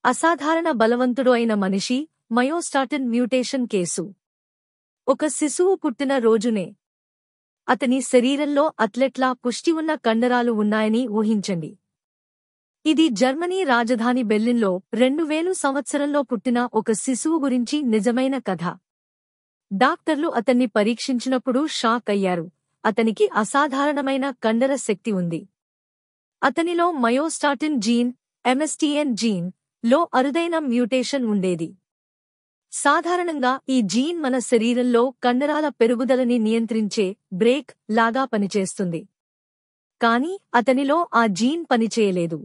అసాధారణ బలవంతుడు అయిన మనిషి, మయోస్టాటిన్ మ్యూటేషన్ కేసు. ఒక శిశువు పుట్టిన రోజునే అతని శరీరంలో అథ్లెట్లా పుష్టి ఉన్న కండరాలు ఉన్నాయని ఊహించండి. ఇది జర్మనీ రాజధాని బెర్లిన్లో 2000 సంవత్సరంలో పుట్టిన ఒక శిశువు గురించి నిజమైన కథ. డాక్టర్లు అతన్ని పరీక్షించినప్పుడు షాక్ అయ్యారు. అతనికి అసాధారణమైన కండర శక్తి ఉంది. అతనిలో మయోస్టాటిన్ జీన్, ఎంఎస్టీఎన్ జీన్ లో అరుదైన మ్యూటేషన్ ఉండేది. సాధారణంగా ఈ జీన్ మన శరీరంలో కండరాల పెరుగుదలని నియంత్రించే బ్రేక్ లాగా పనిచేస్తుంది. కానీ అతనిలో ఆ జీన్ పనిచేయలేదు.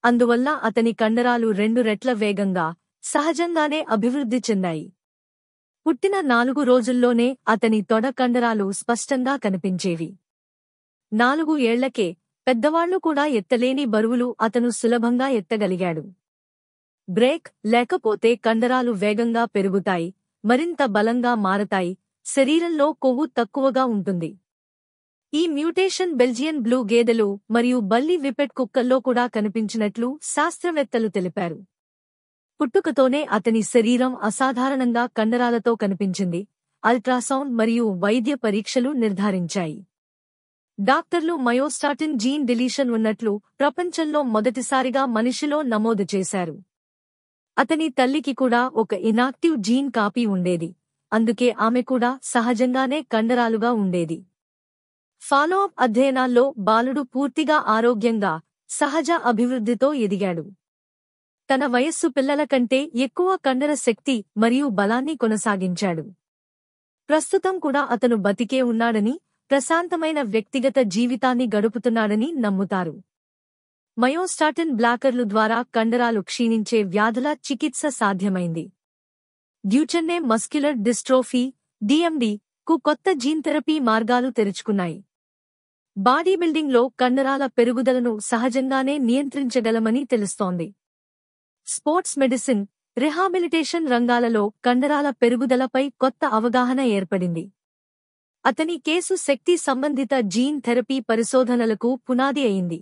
అందువల్ల అతని కండరాలు 2 రెట్ల వేగంగా, సహజంగానే అభివృద్ధి చెందాయి. పుట్టిన 4 రోజుల్లోనే అతని తొడ కండరాలు స్పష్టంగా కనిపించేవి. 4 ఏళ్లకే పెద్దవాళ్లు కూడా ఎత్తలేని బరువులు అతను సులభంగా ఎత్తగలిగాడు. బ్రేక్ లేకపోతే కండరాలు వేగంగా పెరుగుతాయి, మరింత బలంగా మారతాయి, శరీరంలో కొవ్వు తక్కువగా ఉంటుంది. ఈ మ్యూటేషన్ బెల్జియన్ బ్లూ గేదెలు మరియు బల్లి విపెట్ కుక్కల్లో కూడా కనిపించినట్లు శాస్త్రవేత్తలు తెలిపారు. పుట్టుకతోనే అతని శరీరం అసాధారణంగా కండరాలతో కనిపించింది, అల్ట్రాసౌండ్ మరియు వైద్య పరీక్షలు నిర్ధారించాయి. డాక్టర్లు మయోస్టాటిన్ జీన్ డిలీషన్ ఉన్నట్లు ప్రపంచంలో మొదటిసారిగా మనిషిలో నమోదు చేశారు. అతని తల్లికి కూడా ఒక ఇనాక్టివ్ జీన్ కాపీ ఉండేది, అందుకే ఆమె కూడా సహజంగానే కండరాలుగా ఉండేది. ఫాలోఅప్ అధ్యయనాల్లో బాలుడు పూర్తిగా ఆరోగ్యంగా, సహజ అభివృద్ధితో ఎదిగాడు. తన వయస్సు పిల్లల కంటే ఎక్కువ కండర శక్తి మరియు బలాన్ని కొనసాగించాడు. ప్రస్తుతం కూడా అతను బతికే ఉన్నాడని, ప్రశాంతమైన వ్యక్తిగత జీవితాన్ని గడుపుతున్నాడని నమ్ముతారు. మయోస్టాటిన్ బ్లాకర్లు ద్వారా కండరాలు క్షీణించే వ్యాధుల చికిత్స సాధ్యమైంది. డ్యూచెన్నే మస్క్యులర్ డిస్ట్రోఫీ (డిఎండి) కు కొత్త జీన్ థెరపీ మార్గాలు తెరుచుకున్నాయి. బాడీ బిల్డింగ్లో కండరాల పెరుగుదలను సహజంగానే నియంత్రించగలమని తెలుస్తోంది. స్పోర్ట్స్ మెడిసిన్, రిహాబిలిటేషన్ రంగాలలో కండరాల పెరుగుదలపై కొత్త అవగాహన ఏర్పడింది. అతని కేసు శక్తి సంబంధిత జీన్ థెరపీ పరిశోధనలకు పునాది అయింది.